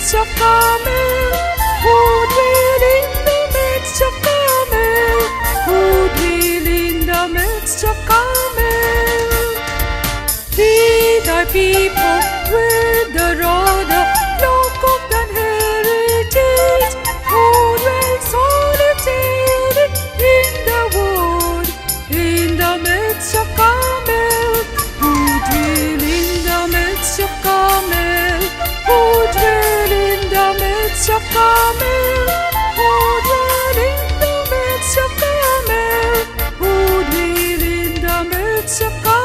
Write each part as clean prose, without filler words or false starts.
midst of Carmel, who dwell in the midst of Carmel, who dwell in the midst of Carmel. Be thy people with the rod of flock of thine heritage, who dwell solitary in the wood, in the midst of Carmel, who dwell in the midst of Carmel, who dwell in the midst of Carmel, who dwell in the midst of Carmel, who dwell in the midst of Carmel.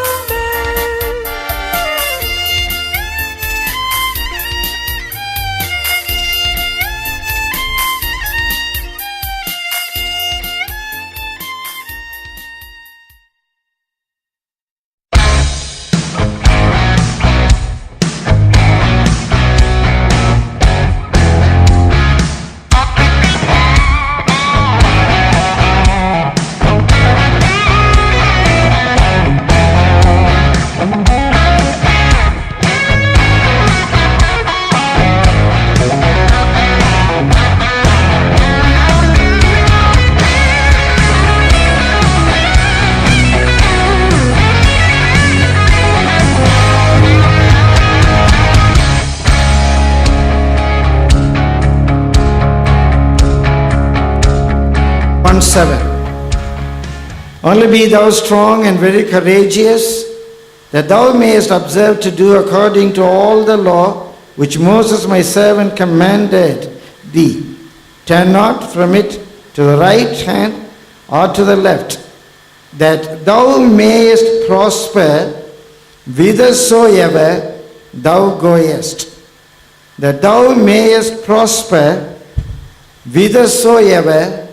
Only be thou strong and very courageous, that thou mayest observe to do according to all the law which Moses my servant commanded thee. Turn not from it to the right hand or to the left, that thou mayest prosper whithersoever thou goest. That thou mayest prosper whithersoever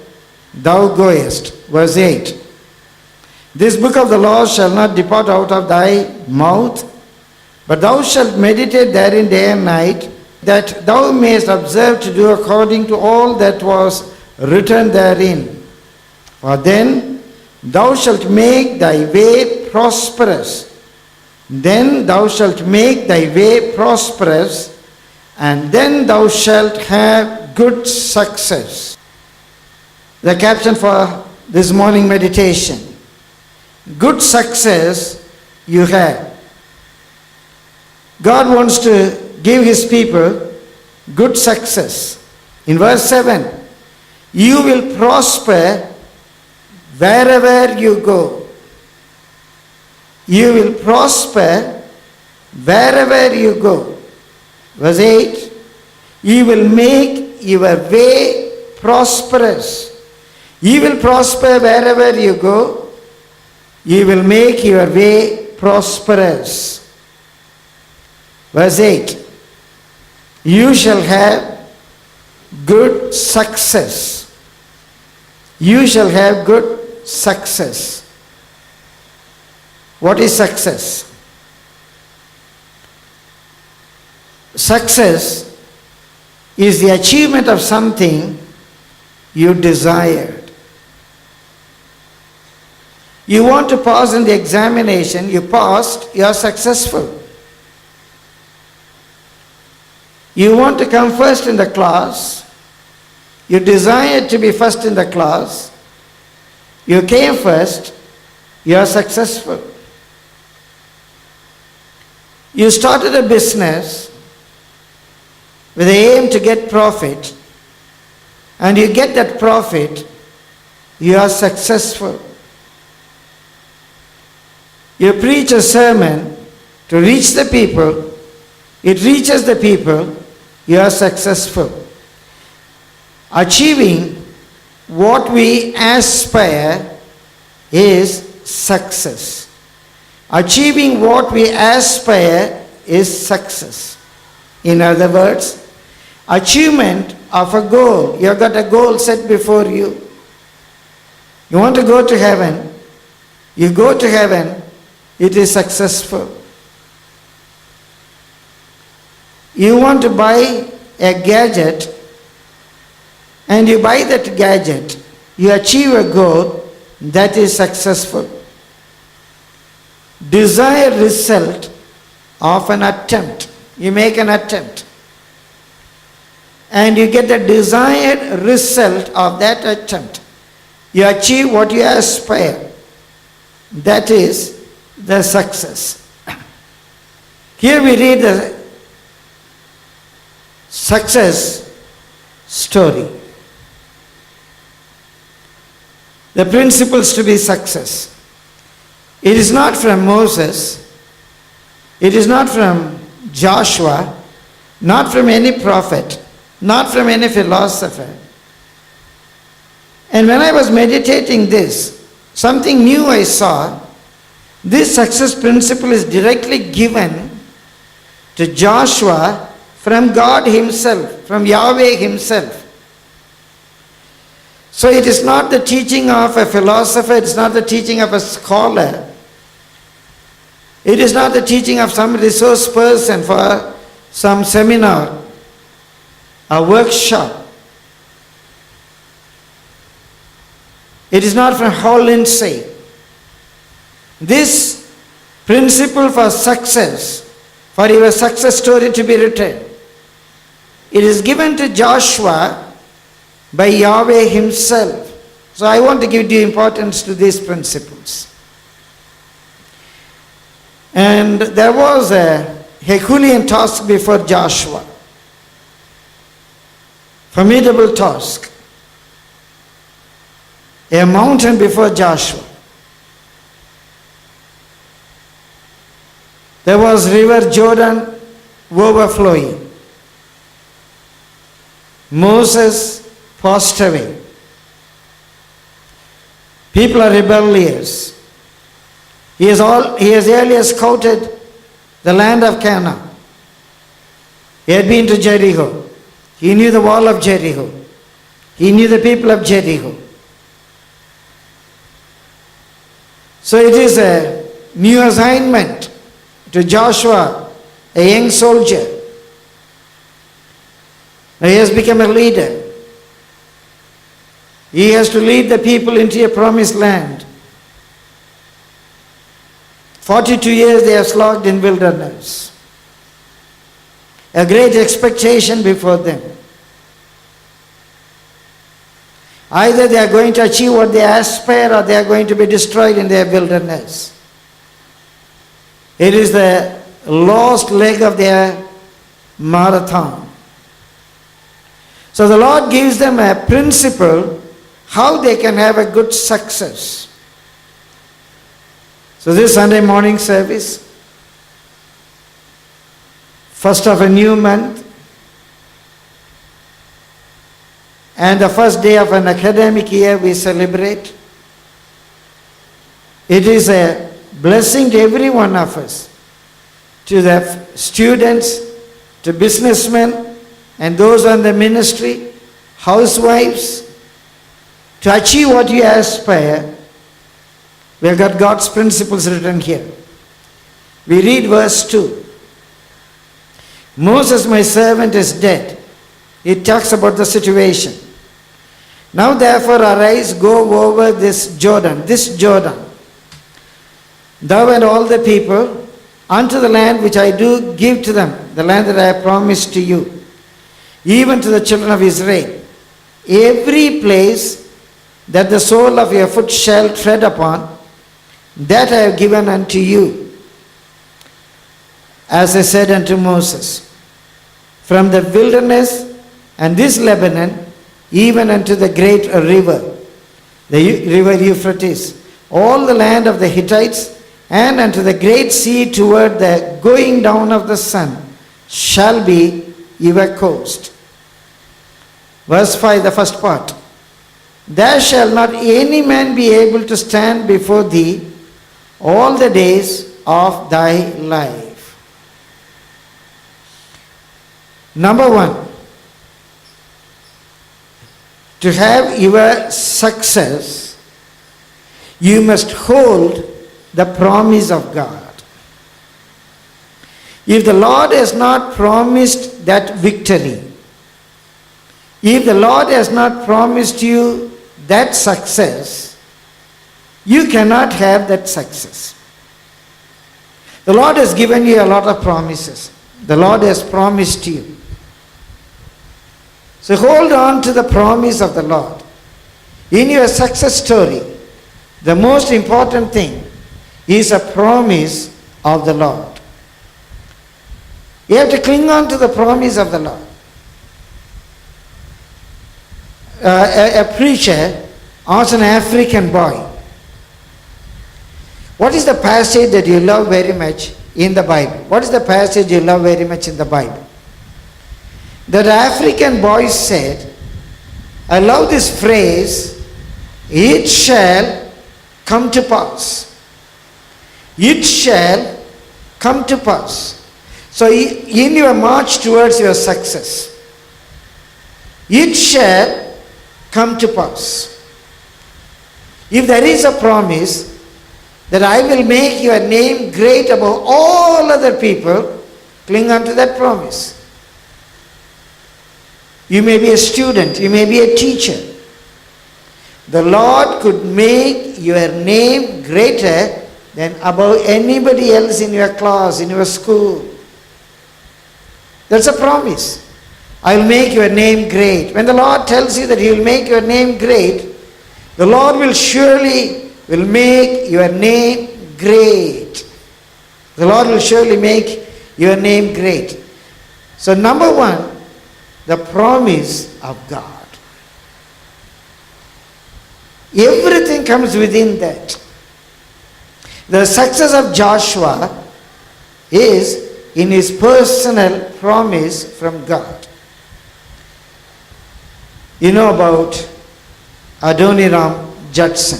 thou goest. Verse 8. This book of the law shall not depart out of thy mouth, but thou shalt meditate therein day and night, that thou mayest observe to do according to all that was written therein. For then thou shalt make thy way prosperous. Then thou shalt make thy way prosperous, and then thou shalt have good success. The caption for this morning meditation: good success you have. God wants to give his people good success. In verse 7, you will prosper wherever you go. You will prosper wherever you go. Verse 8, you will make your way prosperous. You will prosper wherever you go. You will make your way prosperous. Verse 8, you shall have good success. You shall have good success. What is success? Success is the achievement of something you desired. You want to pass in the examination, you passed, you are successful. You want to come first in the class, you desired to be first in the class, you came first, you are successful. You started a business with the aim to get profit, and you get that profit, you are successful. You preach a sermon to reach the people, it reaches the people, you are successful. Achieving what we aspire is success. Achieving what we aspire is success. In other words, achievement of a goal. You have got a goal set before you. You want to go to heaven. You go to heaven, it is successful. You want to buy a gadget, and you buy that gadget, you achieve a goal, that is successful. Desired result of an attempt. You make an attempt. and you get the desired result of that attempt. You achieve what you aspire. That is the success. Here we read the success story. The principles to be success. It is not from Moses. It is not from Joshua. Not from any prophet. Not from any philosopher. And when I was meditating this, something new I saw. This success principle is directly given to Joshua from God himself, from Yahweh himself. So it is not the teaching of a philosopher, it is not the teaching of a scholar. It is not the teaching of some resource person for some seminar, a workshop. It is not from Hal Lindsey. This principle for success, for your success story to be written, it is given to Joshua by Yahweh himself. So I want to give due importance to these principles. And there was a Herculean task before Joshua. Formidable task. A mountain before Joshua. There was river Jordan overflowing. Moses passed away. People are rebellious. He has earlier scouted the land of Canaan. He had been to Jericho. He knew the wall of Jericho. He knew the people of Jericho. So it is a new assignment to Joshua, a young soldier. Now he has become a leader. He has to lead the people into a promised land. 42 years they have slogged in wilderness. A great expectation before them. Either they are going to achieve what they aspire or they are going to be destroyed in their wilderness. It is the last leg of their marathon. So the Lord gives them a principle how they can have a good success. So this Sunday morning service, first of a new month, and the first day of an academic year we celebrate. It is a blessing to every one of us, to the students, to businessmen, and those on the ministry, housewives, to achieve what you aspire. We have got God's principles written here. We read verse 2. Moses, my servant, is dead. It talks about the situation. Now therefore arise, go over this Jordan, thou and all the people, unto the land which I do give to them, the land that I have promised to you, even to the children of Israel. Every place that the sole of your foot shall tread upon, that I have given unto you, as I said unto Moses, from the wilderness and this Lebanon, even unto the great river, the river Euphrates, all the land of the Hittites, and unto the great sea toward the going down of the sun, shall be your coast. Verse 5, the first part. There shall not any man be able to stand before thee all the days of thy life. Number one, to have your success, you must hold the promise of God. If the Lord has not promised that victory, if the Lord has not promised you that success, you cannot have that success. The Lord has given you a lot of promises. The Lord has promised you. So hold on to the promise of the Lord. In your success story, the most important thing is a promise of the Lord. You have to cling on to the promise of the Lord. A preacher asked an African boy, what is the passage that you love very much in the Bible? What is the passage you love very much in the Bible? That African boy said, I love this phrase, it shall come to pass. It shall come to pass. So in your march towards your success, it shall come to pass. If there is a promise that I will make your name great above all other people, cling on to that promise. You may be a student, you may be a teacher. The Lord could make your name greater than above anybody else in your class, in your school. That's a promise. I will make your name great. When the Lord tells you that He will make your name great, the Lord will surely make your name great. The Lord will surely make your name great. So number one, the promise of God. Everything comes within that. The success of Joshua is in his personal promise from God. You know about Adoniram Judson,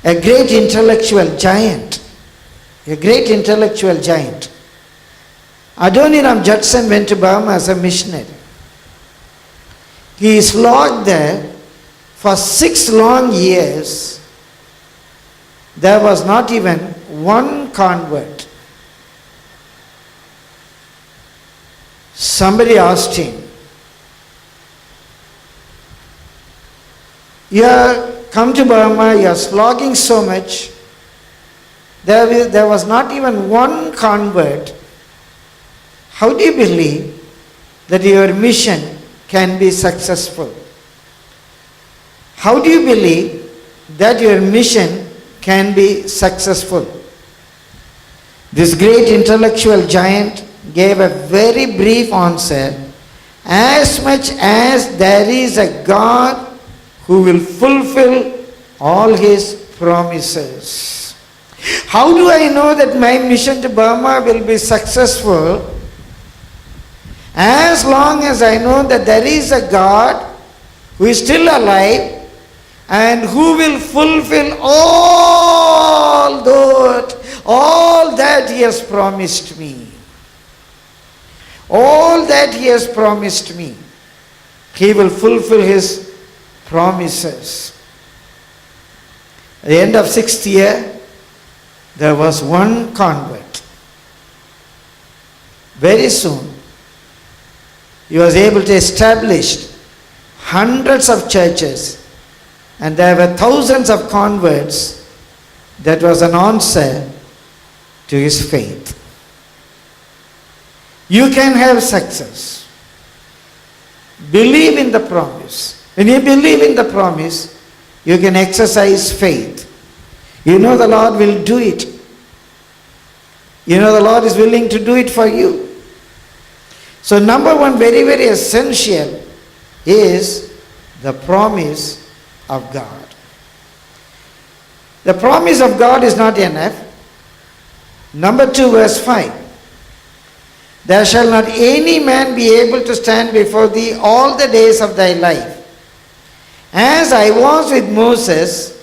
a great intellectual giant. A great intellectual giant. Adoniram Judson went to Burma as a missionary. He is locked there for 6 long years. There was not even one convert. Somebody asked him, you have come to Burma, you are slogging so much. There was not even one convert. How do you believe that your mission can be successful? How do you believe that your mission can be successful? This great intellectual giant gave a very brief answer. As much as there is a God who will fulfill all His promises. How do I know that my mission to Burma will be successful? As long as I know that there is a God who is still alive and who will fulfill all that He has promised me. All that He has promised me. He will fulfill His promises. At the end of 6th year, there was one convert. Very soon, he was able to establish hundreds of churches, and there were thousands of converts. That was an answer to his faith. You can have success. Believe in the promise. When you believe in the promise, you can exercise faith. You know the Lord will do it. You know the Lord is willing to do it for you. So number one, very, very essential is the promise of God. The promise of God is not enough. Number 2, verse 5. There shall not any man be able to stand before thee all the days of thy life. As I was with Moses,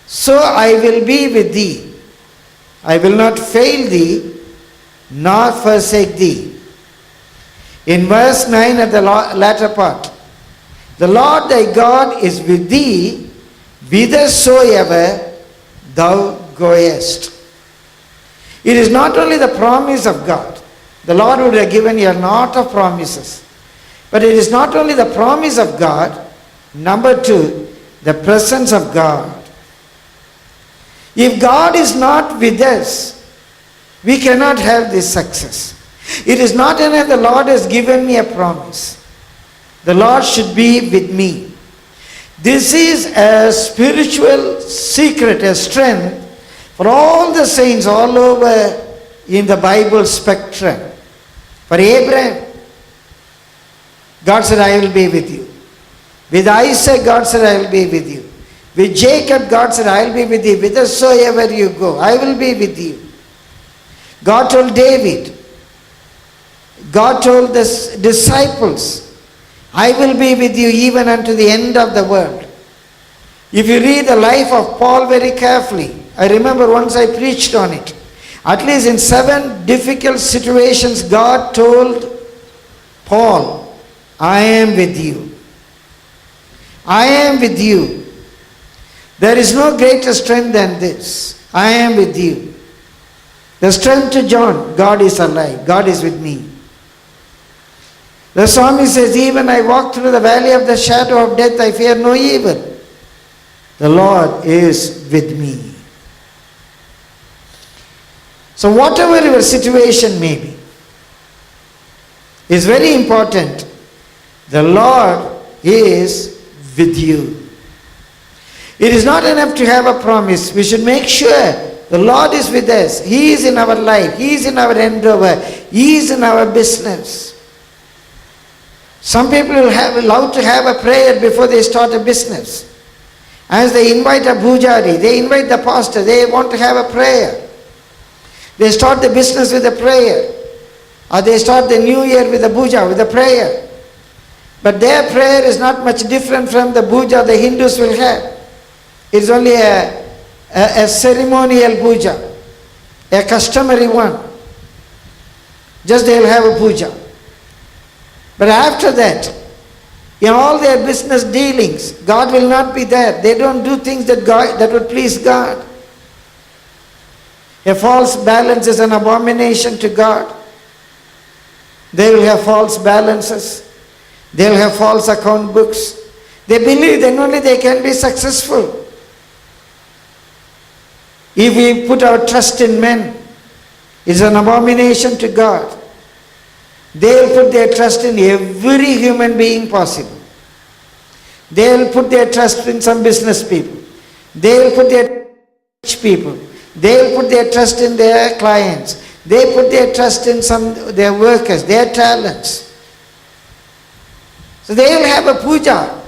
so I will be with thee. I will not fail thee, nor forsake thee. In verse 9 at the latter part, the Lord thy God is with thee whithersoever thou goest. It is not only the promise of God. The Lord would have given you a lot of promises. But it is not only the promise of God. Number 2, the presence of God. If God is not with us, we cannot have this success. It is not enough the Lord has given me a promise. The Lord should be with me. This is a spiritual secret, a strength for all the saints all over in the Bible spectrum. For Abraham, God said, I will be with you. With Isaac, God said, I will be with you. With Jacob, God said, I will be with you. Whithersoever you go, I will be with you. God told David, God told the disciples, I will be with you even unto the end of the world. If you read the life of Paul very carefully, I remember once I preached on it. At least in 7 difficult situations, God told Paul, I am with you. I am with you. There is no greater strength than this. I am with you. The strength to John, God is alive. God is with me. The psalmist says, even I walk through the valley of the shadow of death, I fear no evil. The Lord is with me. So whatever your situation may be, is very important. The Lord is with you. It is not enough to have a promise. We should make sure the Lord is with us. He is in our life. He is in our endeavor. He is in our business. Some people will love to have a prayer before they start a business. As they invite a pujari, they invite the pastor, they want to have a prayer. They start the business with a prayer. Or they start the new year with a puja, with a prayer. But their prayer is not much different from the puja the Hindus will have. It's only a ceremonial puja, a customary one. Just they will have a puja. But after that, in all their business dealings, God will not be there. They don't do things that would please God. A false balance is an abomination to God. They will have false balances. They will have false account books. They believe then only they can be successful. If we put our trust in men, it's an abomination to God. They will put their trust in every human being possible. They will put their trust in some business people. They will put their rich people. They will put their trust in their clients. They put their trust in their workers, their talents. So they will have a puja.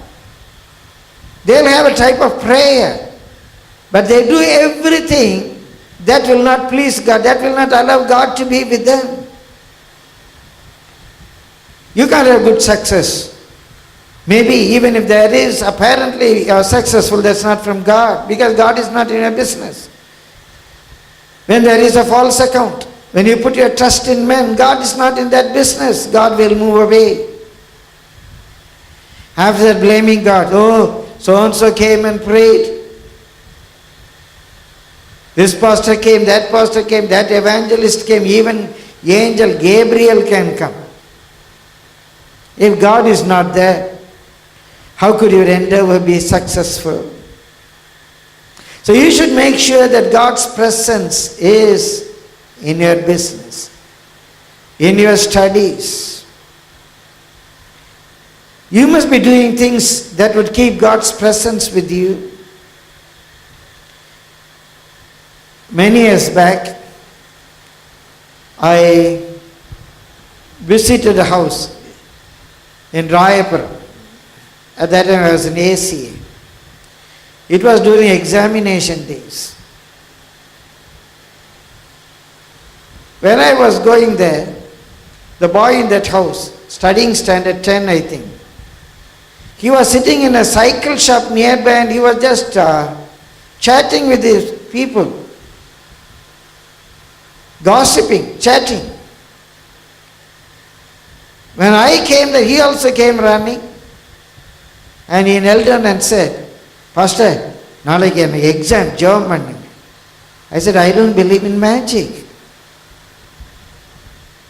They will have a type of prayer. But they do everything that will not please God, that will not allow God to be with them. You can't have good success. Maybe even if there is, apparently you are successful, that's not from God, because God is not in your business. When there is a false account, when you put your trust in men, God is not in that business. God will move away. After that, blaming God. Oh, so-and-so came and prayed. This pastor came, that evangelist came, even angel Gabriel can come. If God is not there, how could your endeavor be successful? So you should make sure that God's presence is in your business, in your studies. You must be doing things that would keep God's presence with you. Many years back, I visited a house in Rayapuram. At that time I was in ACA. It was during examination days. When I was going there, the boy in that house, studying standard 10 I think, he was sitting in a cycle shop nearby and he was just chatting with his people, gossiping, chatting. When I came there, he also came running and he knelt down and said, Pastor, நாளைக்கு எனக்கு exam, German. I said, I don't believe in magic.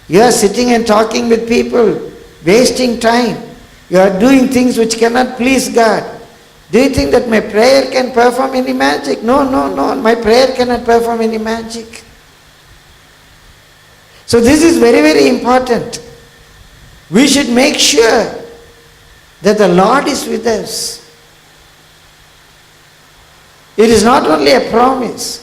You are sitting and talking with people, wasting time. You are doing things which cannot please God. Do you think that my prayer can perform any magic? No, my prayer cannot perform any magic. So this is very, very important. We should make sure that the Lord is with us. It is not only a promise.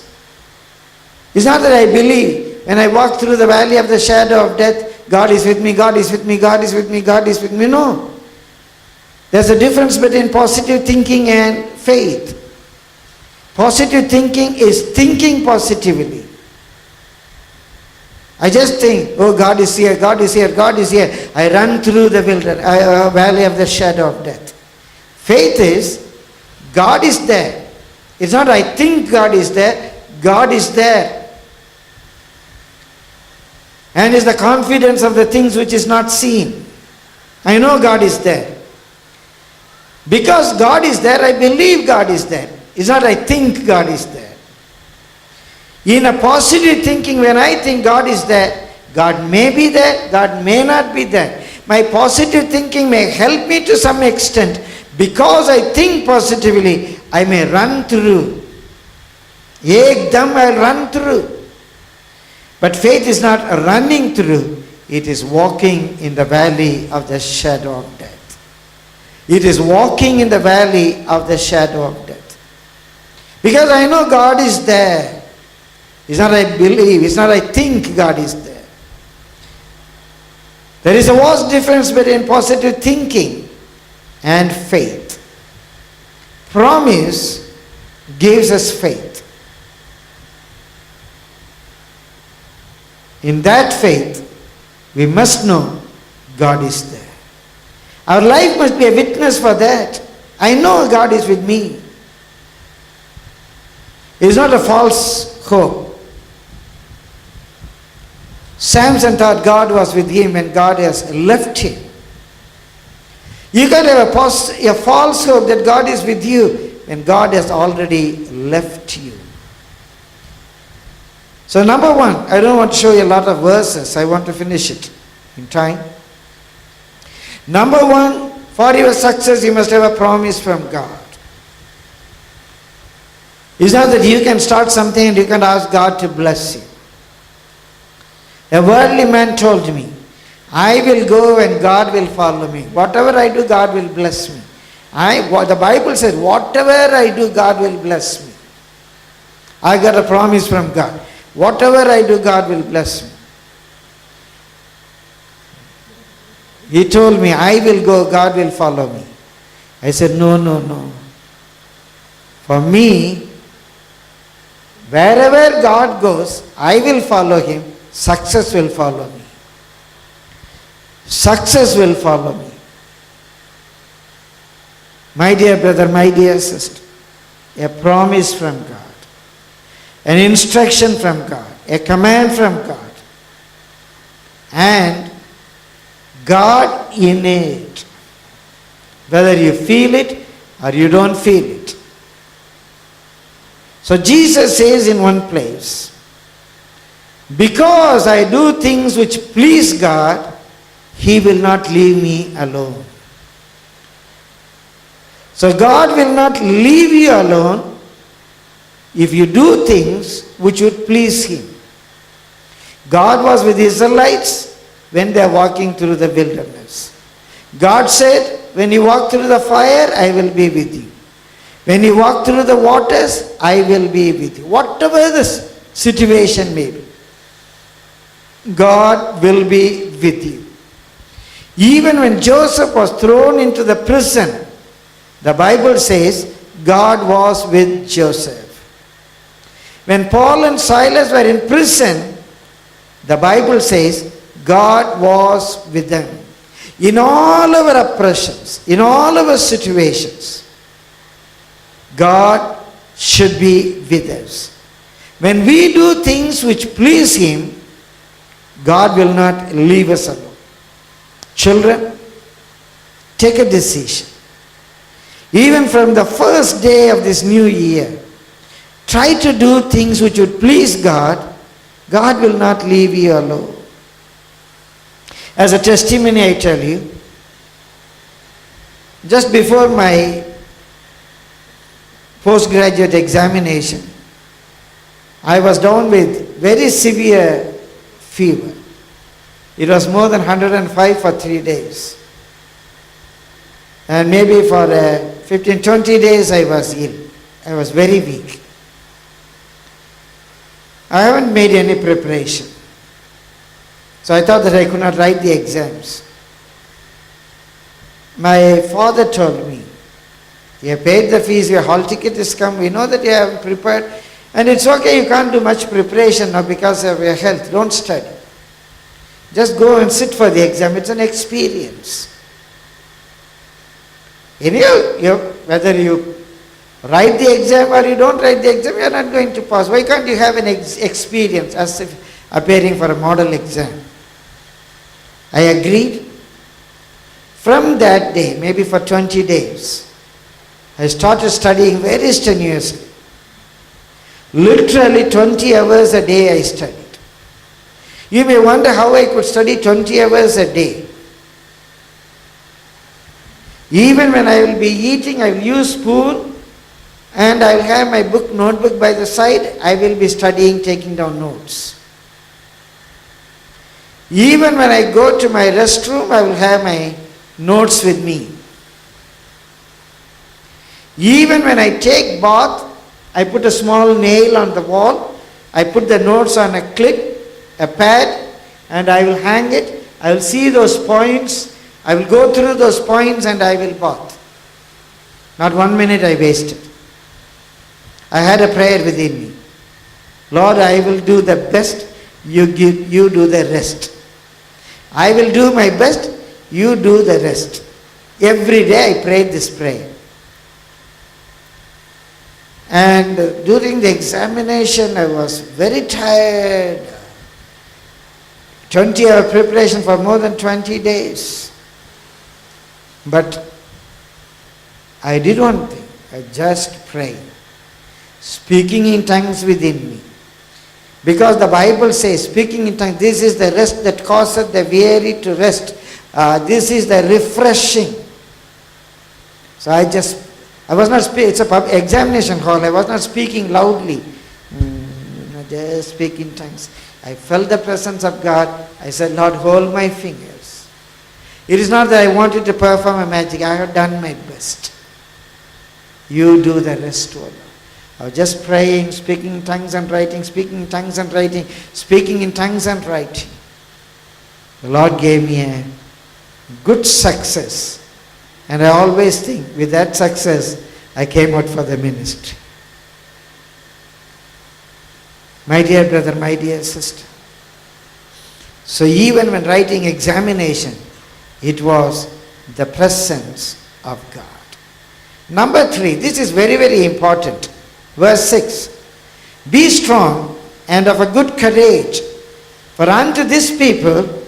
It's not that I believe when I walk through the valley of the shadow of death, God is with me, God is with me, God is with me, God is with me. No. There's a difference between positive thinking and faith. Positive thinking is thinking positively. I just think, oh, God is here, God is here, God is here. I run through the valley of the shadow of death. Faith is, God is there. It's not I think God is there, God is there. And it's the confidence of the things which is not seen. I know God is there. Because God is there, I believe God is there. It's not I think God is there. In a positive thinking, when I think God is there, God may be there, God may not be there. My positive thinking may help me to some extent. Because I think positively, I may run through. Ekdam I'll run through. But faith is not running through, it is walking in the valley of the shadow of death. It is walking in the valley of the shadow of death. Because I know God is there. It's not I believe, it's not I think God is there. There is a vast difference between positive thinking and faith. Promise gives us faith. In that faith, we must know God is there. Our life must be a witness for that. I know God is with me. It is not a false hope. Samson thought God was with him and God has left him. You can't have a false hope that God is with you when God has already left you. So number one, I don't want to show you a lot of verses. I want to finish it in time. Number one, for your success, you must have a promise from God. It's not that you can start something and you can ask God to bless you. A worldly man told me, I will go and God will follow me. Whatever I do, God will bless me. The Bible says, whatever I do, God will bless me. I got a promise from God. Whatever I do, God will bless me. He told me, I will go, God will follow me. I said, no. For me, wherever God goes, I will follow him. Success will follow me. Success will follow me. My dear brother, my dear sister, a promise from God. An instruction from God, a command from God, and God in it, whether you feel it or you don't feel it. So Jesus says in one place, because I do things which please God, He will not leave me alone. So God will not leave you alone if you do things which would please Him. God was with the Israelites when they are walking through the wilderness. God said, when you walk through the fire, I will be with you. When you walk through the waters, I will be with you. Whatever the situation may be, God will be with you. Even when Joseph was thrown into the prison, the Bible says God was with Joseph. When Paul and Silas were in prison, the Bible says God was with them. In all our oppressions, in all our situations, God should be with us. When we do things which please Him, God will not leave us alone. Children, take a decision. Even from the first day of this new year, try to do things which would please God. God will not leave you alone. As a testimony, I tell you, just before my postgraduate examination, I was down with very severe fever. It was more than 105 for 3 days. And maybe for 15, 20 days I was ill. I was very weak. I haven't made any preparation. So I thought that I could not write the exams. My father told me, you have paid the fees, your hall ticket is come, we know that you have prepared, and it's okay, you can't do much preparation now because of your health, don't study. Just go and sit for the exam, it's an experience. Whether you write the exam or you don't write the exam, you are not going to pass. Why can't you have an experience as if appearing for a model exam? I agreed. From that day, maybe for 20 days, I started studying very strenuously. Literally 20 hours a day I studied. You may wonder how I could study 20 hours a day. Even when I will be eating, I will use spoon and I will have my notebook by the side. I will be studying, taking down notes. Even when I go to my restroom, I will have my notes with me. Even when I take bath, I put a small nail on the wall. I put the notes on a clip, a pad, and I will hang it. I will see those points. I will go through those points and I will bath. Not 1 minute I wasted. I had a prayer within me. Lord, I will do the best. You do the rest. I will do my best. You do the rest. Every day I prayed this prayer. And during the examination I was very tired. 20-hour preparation for more than 20 days. But I did one thing. I just prayed. Speaking in tongues within me. Because the Bible says, speaking in tongues, this is the rest that causeth the weary to rest. This is the refreshing. So I was not speaking, it's a examination hall, I was not speaking loudly. Just speak in tongues. I felt the presence of God. I said, Lord, hold my fingers. It is not that I wanted to perform a magic. I have done my best. You do the rest, O Lord. I was just praying, speaking in tongues and writing, speaking in tongues and writing, speaking in tongues and writing. The Lord gave me a good success. And I always think, with that success, I came out for the ministry. My dear brother, my dear sister. So even when writing examination, it was the presence of God. Number 3, this is very, very important. Verse 6. Be strong and of a good courage, for unto this people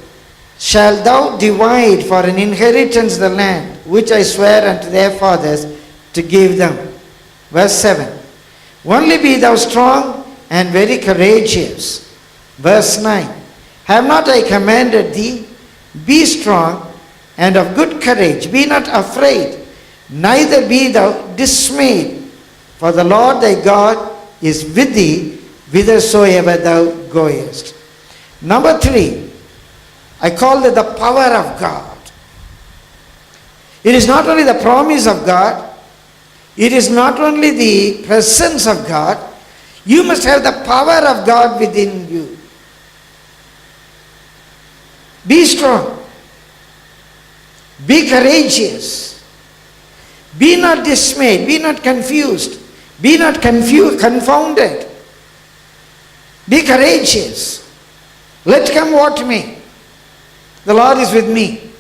shalt thou divide for an inheritance the land, which I swear unto their fathers to give them. Verse 7. Only be thou strong and very courageous. Verse 9. Have not I commanded thee? Be strong and of good courage. Be not afraid, neither be thou dismayed. For the Lord thy God is with thee whithersoever thou goest. Number 3. I call it the power of God. It is not only the promise of God. It is not only the presence of God. You must have the power of God within you. Be strong. Be courageous. Be not dismayed. Be not confused. Be not confounded. Be courageous. Let come what may. The Lord is with me.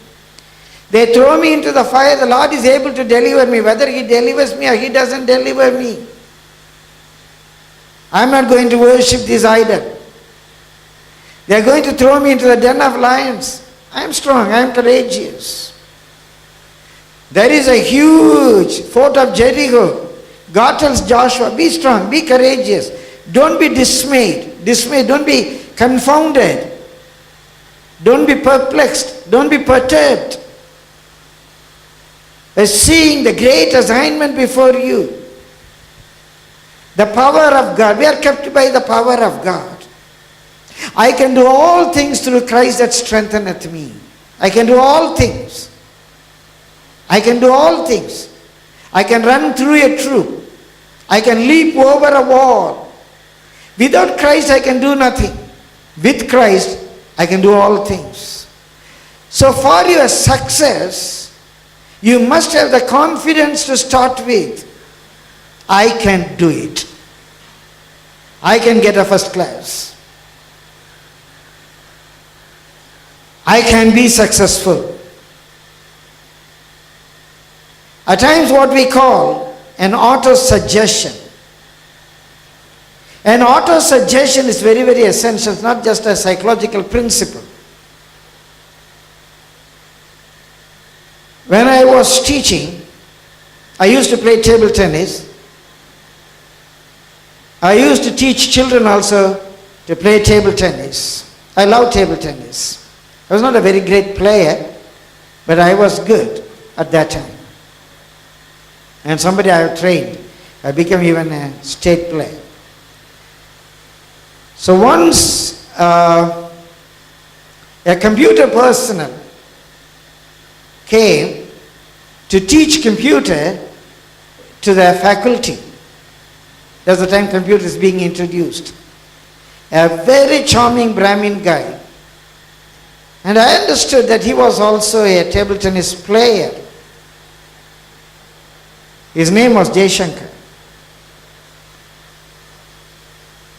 They throw me into the fire. The Lord is able to deliver me. Whether He delivers me or He doesn't deliver me, I am not going to worship this idol. They are going to throw me into the den of lions. I am strong. I am courageous. There is a huge fort of Jericho. God tells Joshua, be strong, be courageous. Don't be dismayed. Don't be confounded. Don't be perplexed. Don't be perturbed. Seeing the great assignment before you. The power of God. We are kept by the power of God. I can do all things through Christ that strengtheneth me. I can do all things. I can do all things. I can run through a troop. I can leap over a wall. Without Christ, I can do nothing. With Christ, I can do all things. So for your success, you must have the confidence to start with. I can do it. I can get a first class. I can be successful. At times what we call an auto-suggestion. An auto-suggestion is very, very essential. It's not just a psychological principle. When I was teaching, I used to play table tennis. I used to teach children also to play table tennis. I love table tennis. I was not a very great player, but I was good at that time. And somebody I have trained. I became even a state player. So once a computer personnel came to teach computer to the faculty. That's the time computer is being introduced. A very charming Brahmin guy. And I understood that he was also a table tennis player. His name was Jaishankar.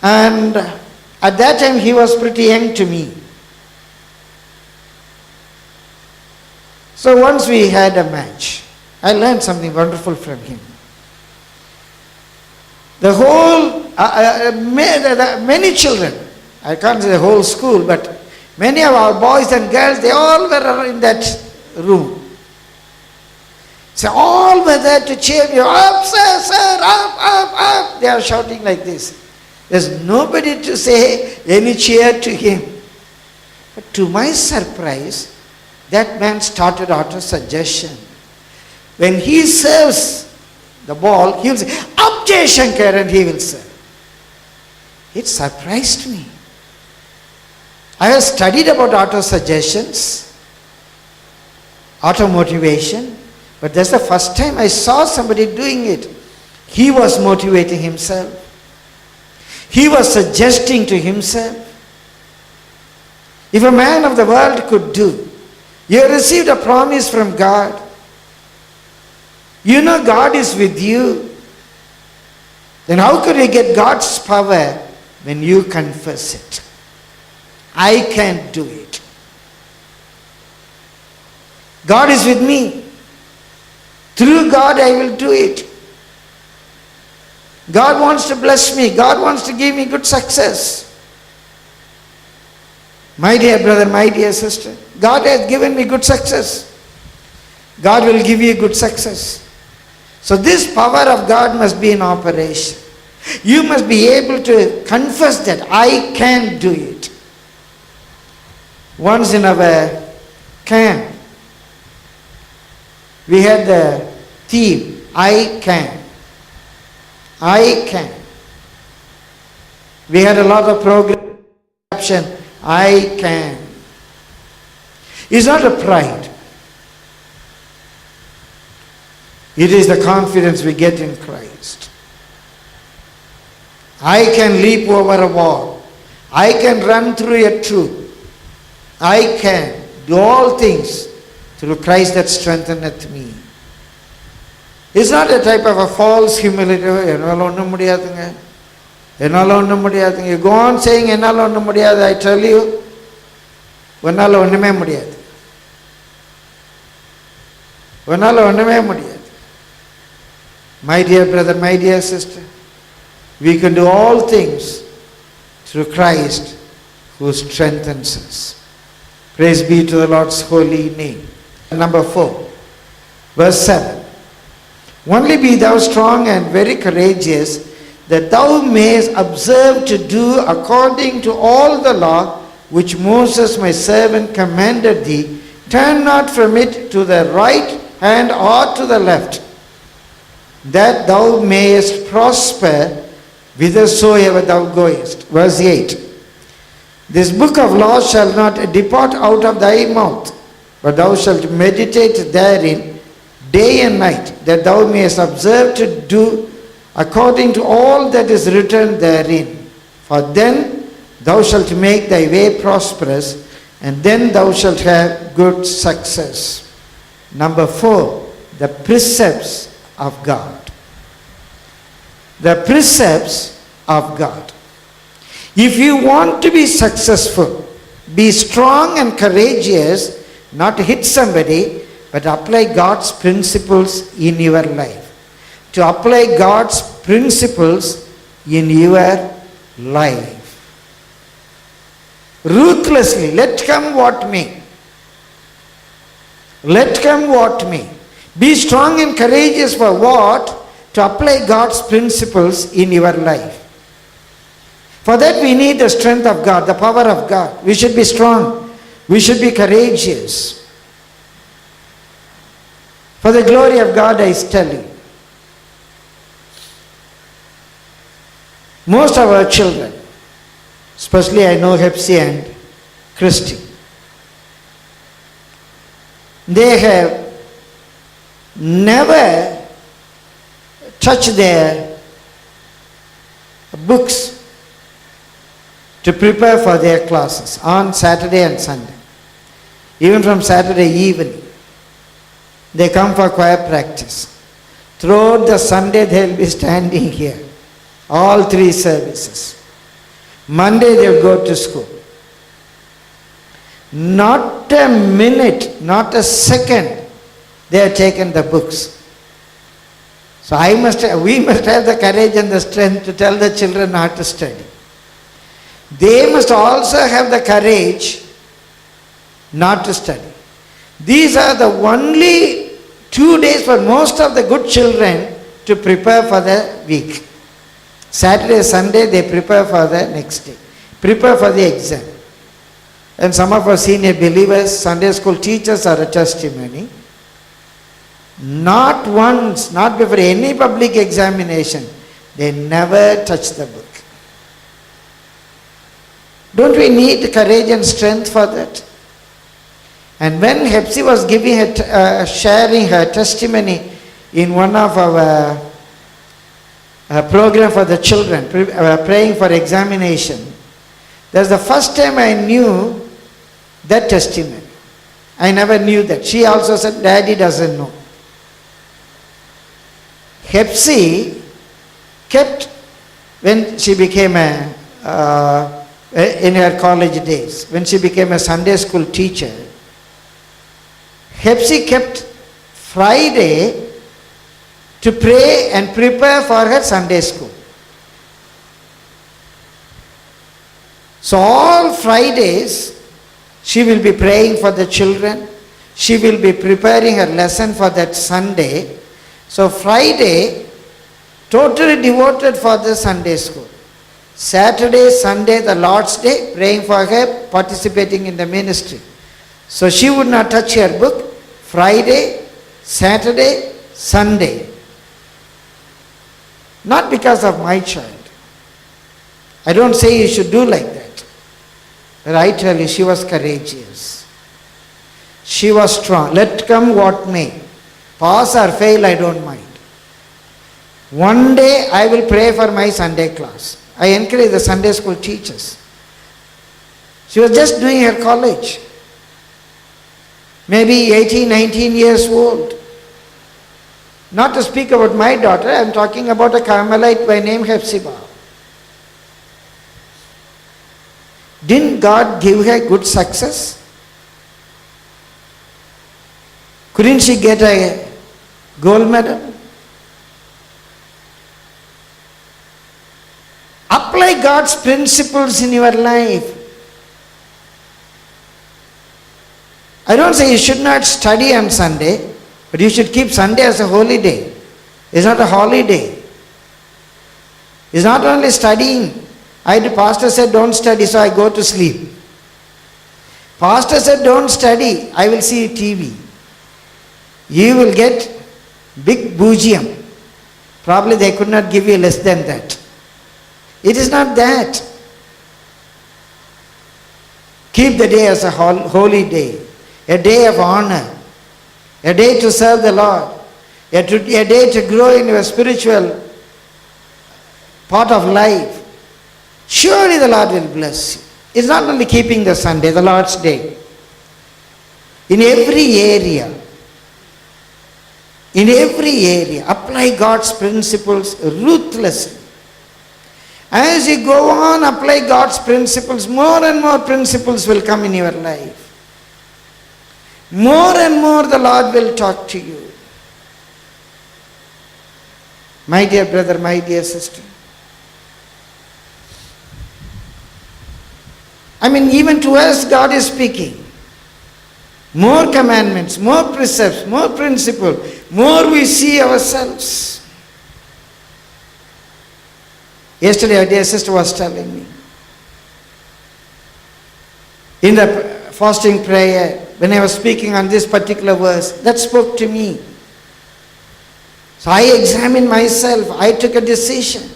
And at that time he was pretty young to me. So once we had a match, I learned something wonderful from him. The whole, many children, I can't say the whole school, but many of our boys and girls, they all were in that room. So all were there to cheer me, up sir, sir, up. They are shouting like this. There's nobody to say any cheer to him. But to my surprise, that man started auto-suggestion. When he serves the ball, he will say, up Jaishankar, and he will serve. It surprised me. I have studied about auto-suggestions, auto-motivation, but that's the first time I saw somebody doing it. He was motivating himself. He was suggesting to himself. If a man of the world could do, you have received a promise from God. You know God is with you. Then how could you get God's power when you confess it? I can't do it. God is with me. Through God I will do it. God wants to bless me. God wants to give me good success. My dear brother, my dear sister, God has given me good success. God will give you good success. So this power of God must be in operation. You must be able to confess that I can do it. Once in our camp, we had the theme, I can. I can. We had a lot of program, I can. It's not a pride. It is the confidence we get in Christ. I can leap over a wall. I can run through a troop. I can do all things through Christ that strengtheneth me. It's not a type of a false humility. You go on saying, I tell you, my dear brother, my dear sister, we can do all things through Christ who strengthens us. Praise be to the Lord's holy name. Number 4, verse 7. Only be thou strong and very courageous, that thou mayest observe to do according to all the law which Moses my servant commanded thee. Turn not from it to the right hand or to the left, that thou mayest prosper whithersoever thou goest. Verse 8. This book of law shall not depart out of thy mouth, but thou shalt meditate therein day and night, that thou mayest observe to do according to all that is written therein. For then thou shalt make thy way prosperous, and then thou shalt have good success. Number 4, the precepts of God. The precepts of God. If you want to be successful, be strong and courageous, not to hit somebody, but apply God's principles in your life. To apply God's principles in your life. Ruthlessly, let come what may. Let come what may. Be strong and courageous for what? To apply God's principles in your life. For that we need the strength of God, the power of God. We should be strong. We should be courageous. For the glory of God, I tell you. Most of our children, especially I know Hepsi and Christy, they have never touched their books to prepare for their classes on Saturday and Sunday. Even from Saturday evening, they come for choir practice. Throughout the Sunday, they will be standing here. All 3 services. Monday, they will go to school. Not a minute, not a second, they have taken the books. So we must have the courage and the strength to tell the children not to study. They must also have the courage not to study. These are the only 2 days for most of the good children to prepare for the week. Saturday, Sunday, they prepare for the next day. Prepare for the exam. And some of our senior believers, Sunday school teachers are a testimony. Not once, not before any public examination, they never touch the book. Don't we need courage and strength for that? And when Hepsi was giving sharing her testimony in one of our program for the children, praying for examination, that's the first time I knew that testimony. I never knew that. She also said, Daddy doesn't know. Hepsi kept, when she became in her college days, when she became a Sunday school teacher, Hepsi kept Friday to pray and prepare for her Sunday school. So all Fridays, she will be praying for the children. She will be preparing her lesson for that Sunday. So Friday, totally devoted for the Sunday school. Saturday, Sunday, the Lord's Day, praying for her, participating in the ministry. So she would not touch her book. Friday, Saturday, Sunday. Not because of my child. I don't say you should do like that. But I tell you, she was courageous. She was strong. Let come what may. Pass or fail, I don't mind. One day I will pray for my Sunday class. I encourage the Sunday school teachers. She was just doing her college. Maybe 18, 19 years old. Not to speak about my daughter, I am talking about a Carmelite by name Hepzibah. Didn't God give her good success? Couldn't she get a gold medal? Apply God's principles in your life. I don't say you should not study on Sunday, but you should keep Sunday as a holy day. It's not a holiday. It's not only studying. The pastor said don't study, so I go to sleep. Pastor said don't study, I will see TV. You will get big bougium. Probably they could not give you less than that. It is not that. Keep the day as a holy day, a day of honor, a day to serve the Lord. a day to grow in your spiritual part of life, surely the Lord will bless you. It's not only keeping the Sunday, the Lord's Day. In every area, apply God's principles ruthlessly. As you go on, apply God's principles, more and more principles will come in your life. More and more the Lord will talk to you. My dear brother, my dear sister. Even to us God is speaking. More commandments, more precepts, more principle, more we see ourselves. Yesterday our dear sister was telling me, in the fasting prayer, when I was speaking on this particular verse, that spoke to me. So I examined myself, I took a decision.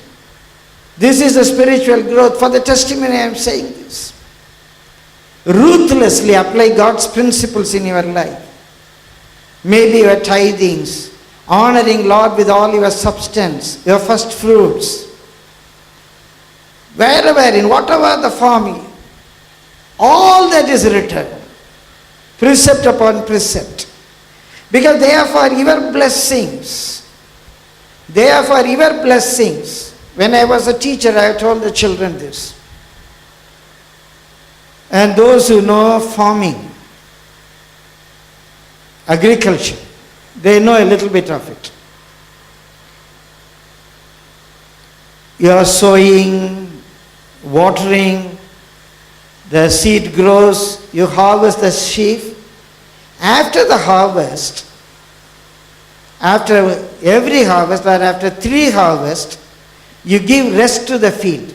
This is the spiritual growth. For the testimony I am saying this. Ruthlessly apply God's principles in your life. Maybe your tithings, honoring Lord with all your substance, your first fruits. Wherever, in whatever the family, all that is written, precept upon precept. Because they are for your blessings. They are for your blessings. When I was a teacher, I told the children this. And those who know farming, agriculture, they know a little bit of it. You are sowing, watering, the seed grows, you harvest the sheaf. After the harvest, after every harvest or after 3 harvests, you give rest to the field.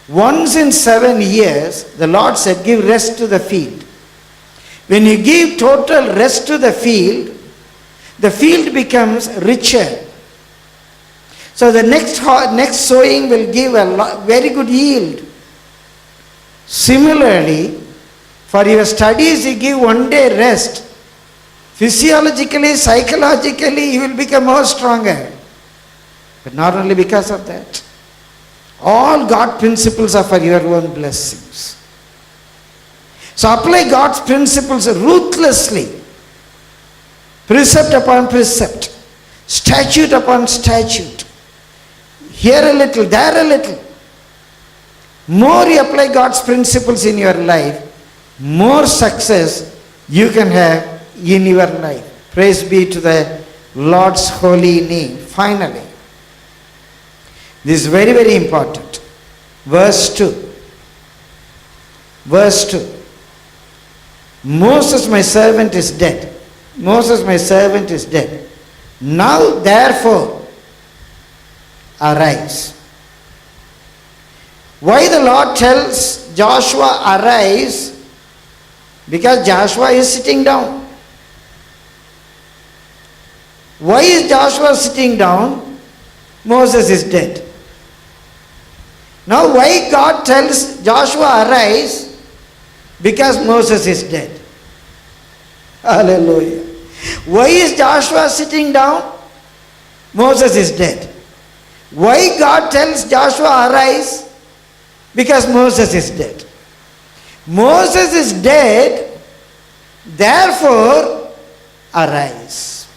Once in 7 years, the Lord said, give rest to the field. When you give total rest to the field becomes richer. So the next sowing will give a very good yield. Similarly, for your studies, you give 1 day rest. Physiologically, psychologically, you will become more stronger. But not only because of that. All God principles are for your own blessings. So apply God's principles ruthlessly. Precept upon precept. Statute upon statute. Here a little, there a little. More you apply God's principles in your life, more success you can have in your life. Praise be to the Lord's holy name. Finally, this is very, very important. Verse 2. Verse 2. Moses my servant is dead. Moses my servant is dead. Now therefore arise. Why the Lord tells Joshua arise? Because Joshua is sitting down. Why is Joshua sitting down? Moses is dead. Now why God tells Joshua arise? Because Moses is dead. Hallelujah. Why is Joshua sitting down? Moses is dead. Why God tells Joshua arise? Because Moses is dead. Moses is dead, therefore arise.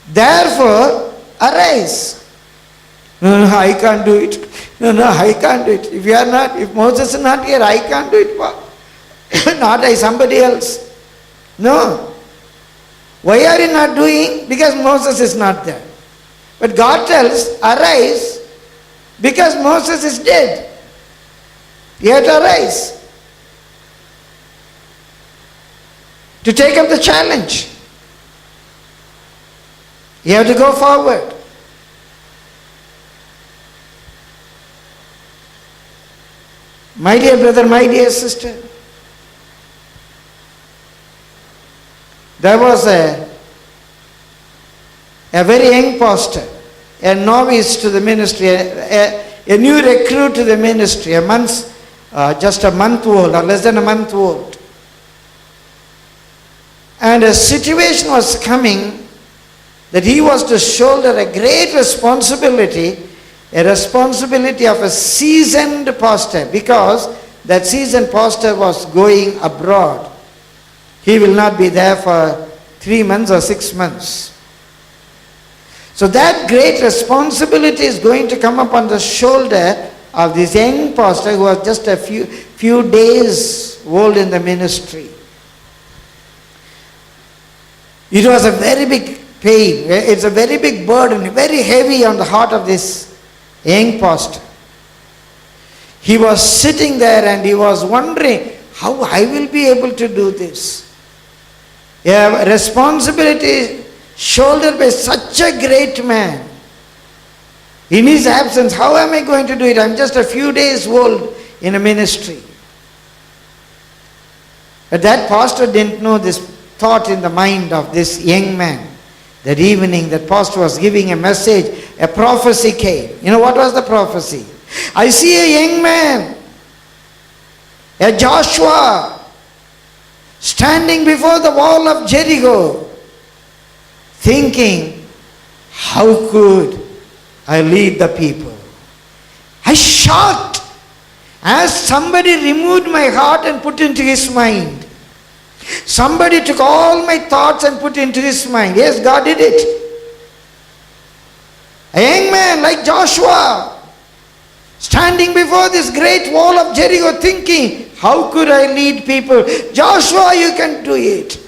Therefore arise. No, I can't do it. No, I can't do it. If Moses is not here, I can't do it. Not I, somebody else. No. Why are you not doing? Because Moses is not there. But God tells, arise, because Moses is dead. You have to arise. To take up the challenge. You have to go forward. My dear brother, my dear sister, there was a very young pastor, a novice to the ministry, a new recruit to the ministry, just a month old or less than a month old. And And a situation was coming that he was to shoulder a great responsibility, a responsibility of a seasoned pastor, because that seasoned pastor was going abroad. He will not be there for 3 months or 6 months. So that great responsibility is going to come upon the shoulder of this young pastor who was just a few days old in the ministry. It was a very big pain. It's a very big burden, very heavy on the heart of this young pastor. He was sitting there and he was wondering how I will be able to do this. A responsibility shouldered by such a great man. In his absence, how am I going to do it? I'm just a few days old in a ministry. But that pastor didn't know this thought in the mind of this young man. That evening, that pastor was giving a message, a prophecy came. You know what was the prophecy? I see a young man, a Joshua, standing before the wall of Jericho, thinking, how could I lead the people? I shocked as somebody removed my heart and put into his mind. Somebody took all my thoughts and put into his mind. Yes, God did it. A young man like Joshua, standing before this great wall of Jericho, thinking, how could I lead people? Joshua, you can do it.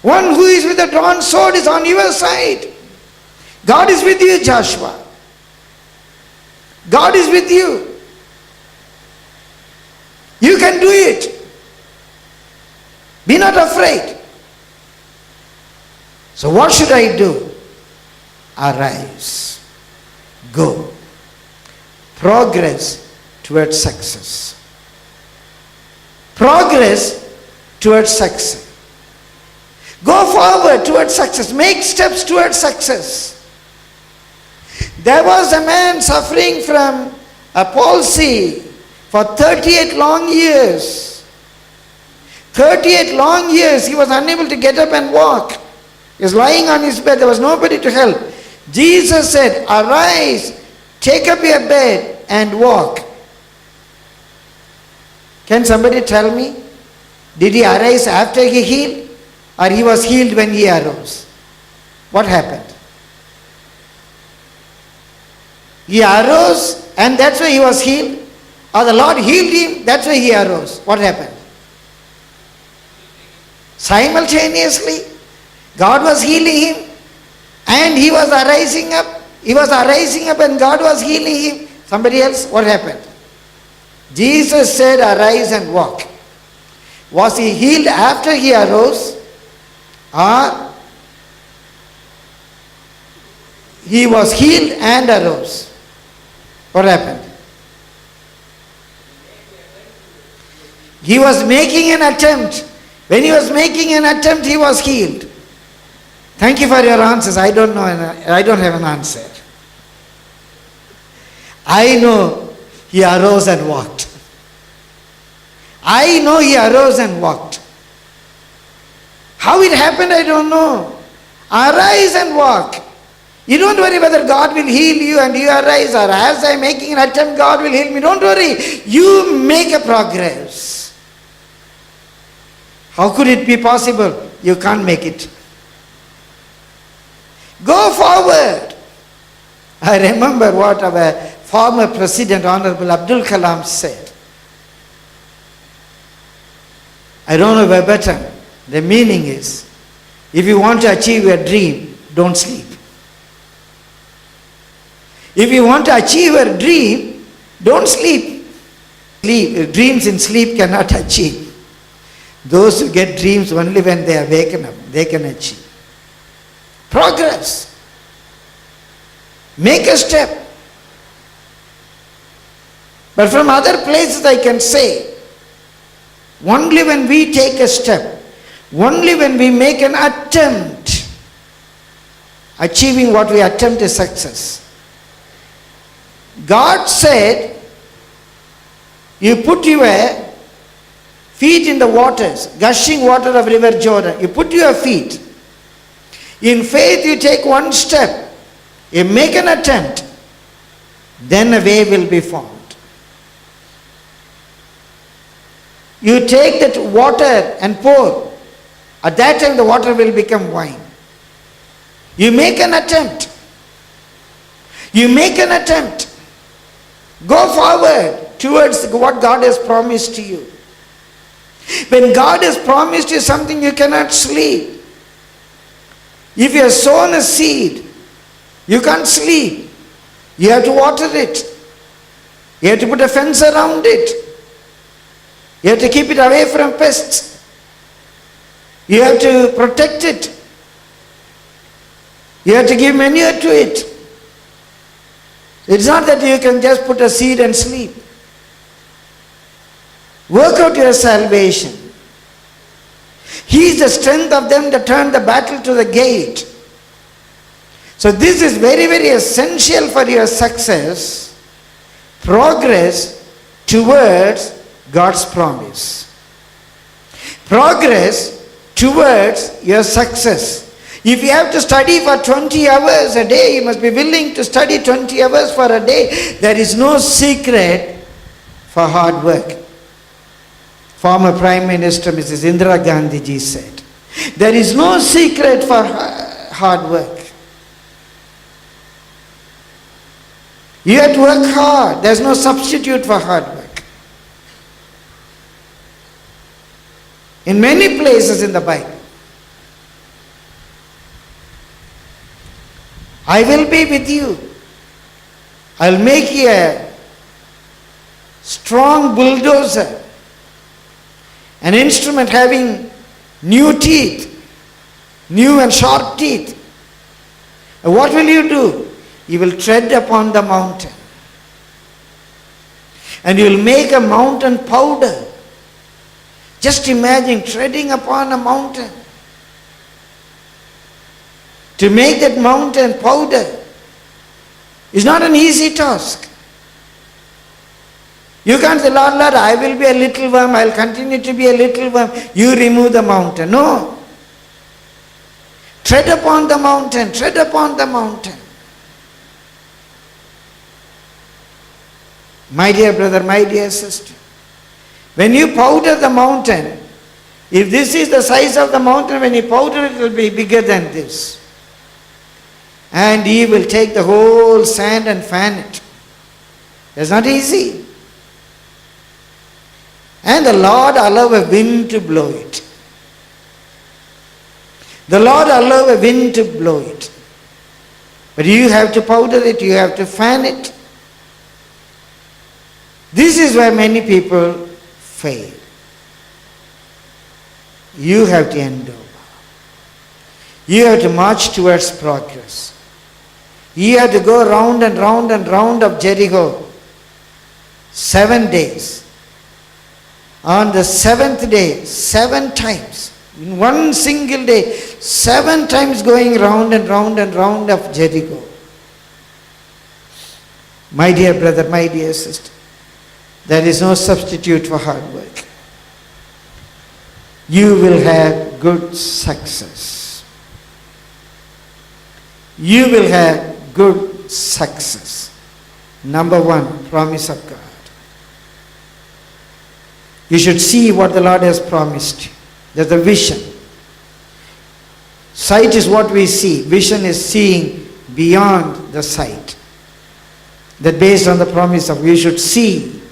One who is with a drawn sword is on your side. God is with you, Joshua. God is with you. You can do it. Be not afraid. So what should I do? Arise. Go. Progress towards success. Progress towards success. Go forward towards success. Make steps towards success. There was a man suffering from a palsy for 38 long years. 38 long years he was unable to get up and walk. He was lying on his bed. There was nobody to help. Jesus said, arise, take up your bed and walk. Can somebody tell me? Did he arise after he healed? Or he was healed when he arose? What happened? He arose and that's why he was healed? Or the Lord healed him, that's why he arose? What happened? Simultaneously, God was healing him and he was arising up. He was arising up and God was healing him. Somebody else, what happened? Jesus said, arise and walk. Was he healed after he arose? Or he was healed and arose? What happened? He was making an attempt. When he was making an attempt, he was healed. Thank you for your answers. I don't know. I don't have an answer. I know he arose and walked. I know he arose and walked. How it happened, I don't know. Arise and walk. You don't worry whether God will heal you and you arise, or as I am making an attempt, God will heal me. Don't worry. You make a progress. How could it be possible? You can't make it. Go forward. I remember what our former President, Honorable Abdul Kalam, said. I don't know verbatim. The meaning is, if you want to achieve your dream, don't sleep. If you want to achieve your dream, don't sleep. Dreams in sleep cannot achieve. Those who get dreams only when they are waken up, they can achieve. Progress. Make a step. But from other places I can say, only when we take a step, only when we make an attempt, achieving what we attempt is success. God said, you put your feet in the waters, gushing water of river Jordan. You put your feet. In faith you take one step. You make an attempt. Then a way will be formed. You take that water and pour. At that time the water will become wine. You make an attempt. You make an attempt. Go forward towards what God has promised to you. When God has promised you something, you cannot sleep. If you have sown a seed, you can't sleep. You have to water it. You have to put a fence around it. You have to keep it away from pests. You have to protect it. You have to give manure to it. It's not that you can just put a seed and sleep. Work out your salvation. He is the strength of them that turn the battle to the gate. So this is very, very essential for your success, progress towards God's promise. Progress towards your success. If you have to study for 20 hours a day, you must be willing to study 20 hours for a day. There is no secret for hard work. Former Prime Minister Mrs. Indira Gandhi ji said, there is no secret for hard work. You have to work hard. There is no substitute for hard work. In many places in the Bible, I will be with you. I will make you a strong bulldozer, an instrument having new teeth, new and sharp teeth. And what will you do? You will tread upon the mountain. And you will make a mountain powder. Just imagine treading upon a mountain. To make that mountain powder is not an easy task. You can't say, Lord, Lord, I will be a little worm, I will continue to be a little worm. You remove the mountain. No. Tread upon the mountain, tread upon the mountain. My dear brother, my dear sister, when you powder the mountain, if this is the size of the mountain, when you powder it, it will be bigger than this. And he will take the whole sand and fan it. That's not easy. And the Lord allow a wind to blow it. The Lord allow a wind to blow it. But you have to powder it, you have to fan it. This is where many people fail. You have to endure. You have to march towards progress. You have to go round and round and round of Jericho 7 days. On the 7th day, 7 times, in one single day, 7 times going round and round and round of Jericho. My dear brother, my dear sister, there is no substitute for hard work. You will have good success. You will have good success. Number 1, promise of God. You should see what the Lord has promised you. There's a vision. Sight is what we see. Vision is seeing beyond the sight. That based on the promise of, you should see.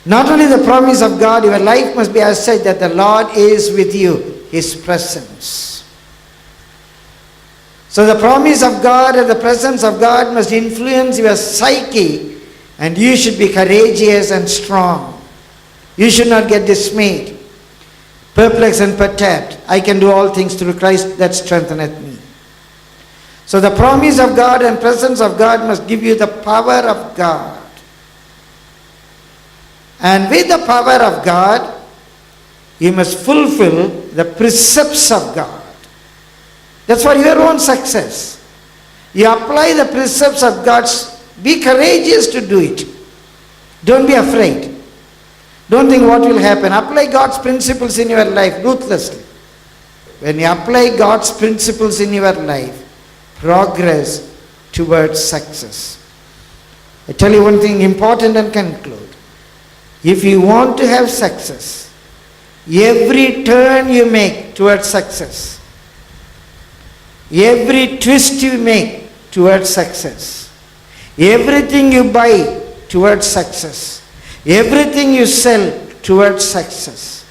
Not only the promise of God, your life must be as such that the Lord is with you, His presence. So the promise of God and the presence of God must influence your psyche, and you should be courageous and strong. You should not get dismayed, perplexed and perturbed. I can do all things through Christ that strengtheneth me. So the promise of God and presence of God must give you the power of God. And with the power of God, you must fulfill the precepts of God. That's for your own success. You apply the precepts of God. Be courageous to do it. Don't be afraid. Don't think what will happen. Apply God's principles in your life ruthlessly. When you apply God's principles in your life, progress towards success. I tell you one thing important and conclude. If you want to have success, every turn you make towards success, every twist you make towards success, everything you buy towards success, everything you sell towards success,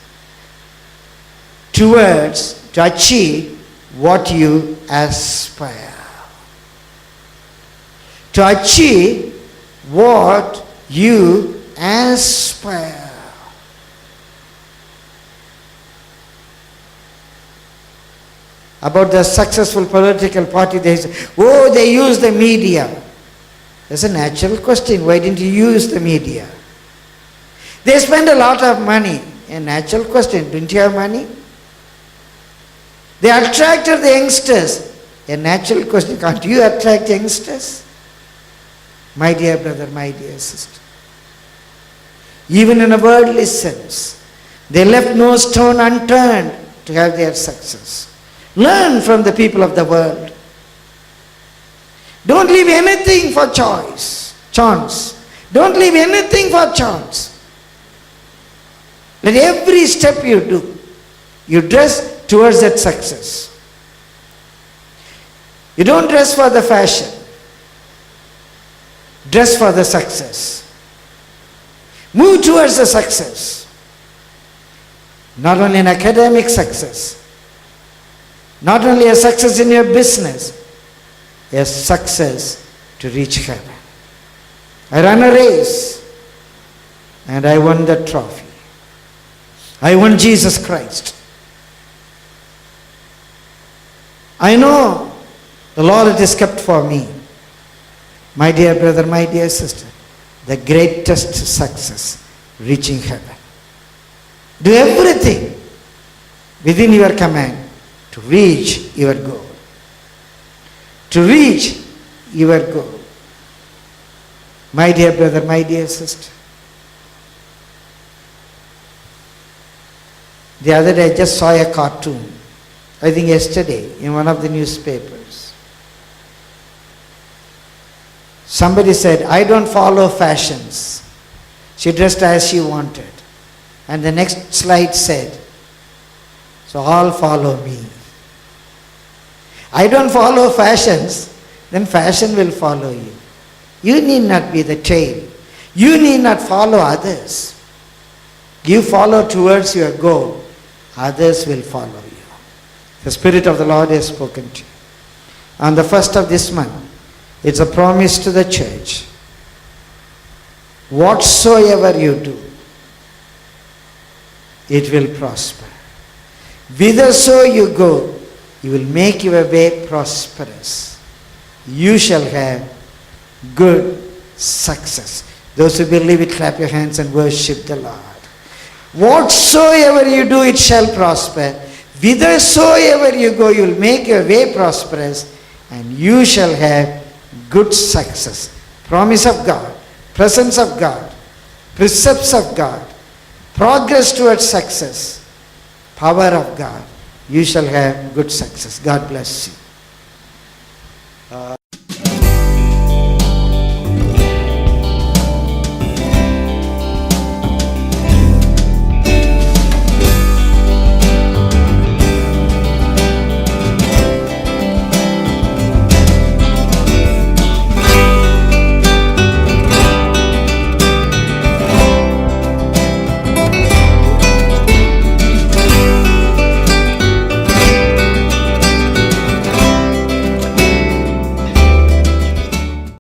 towards to achieve what you aspire. To achieve what you aspire. About the successful political party, they say, oh, they use the media. That's a natural question. Why didn't you use the media? They spend a lot of money. A natural question. Didn't you have money? They attracted the youngsters. A natural question. Can't you attract youngsters? My dear brother, my dear sister. Even in a worldly sense, they left no stone unturned to have their success. Learn from the people of the world. Don't leave anything for chance. Don't leave anything for chance. Let every step you do, you dress towards that success. You don't dress for the fashion. Dress for the success. Move towards the success. Not only an academic success, not only a success in your business, a success to reach heaven. I ran a race and I won the trophy. I won Jesus Christ. I know the Lord is kept for me. My dear brother, my dear sister, the greatest success, reaching heaven. Do everything within your command to reach your goal. To reach your goal. My dear brother, my dear sister. The other day I just saw a cartoon, I think yesterday, in one of the newspapers. Somebody said, I don't follow fashions. She dressed as she wanted. And the next slide said, so all follow me. I don't follow fashions, then fashion will follow you. You need not be the tail. You need not follow others. You follow towards your goal. Others will follow you. The Spirit of the Lord has spoken to you. On the 1st of this month, it's a promise to the church. Whatsoever you do, it will prosper. Whitherso you go, you will make your way prosperous. You shall have good success. Those who believe it, clap your hands and worship the Lord. Whatsoever you do, it shall prosper. Whithersoever you go, you will make your way prosperous, and you shall have good success. Promise of God, presence of God, precepts of God, progress towards success, power of God. You shall have good success. God bless you.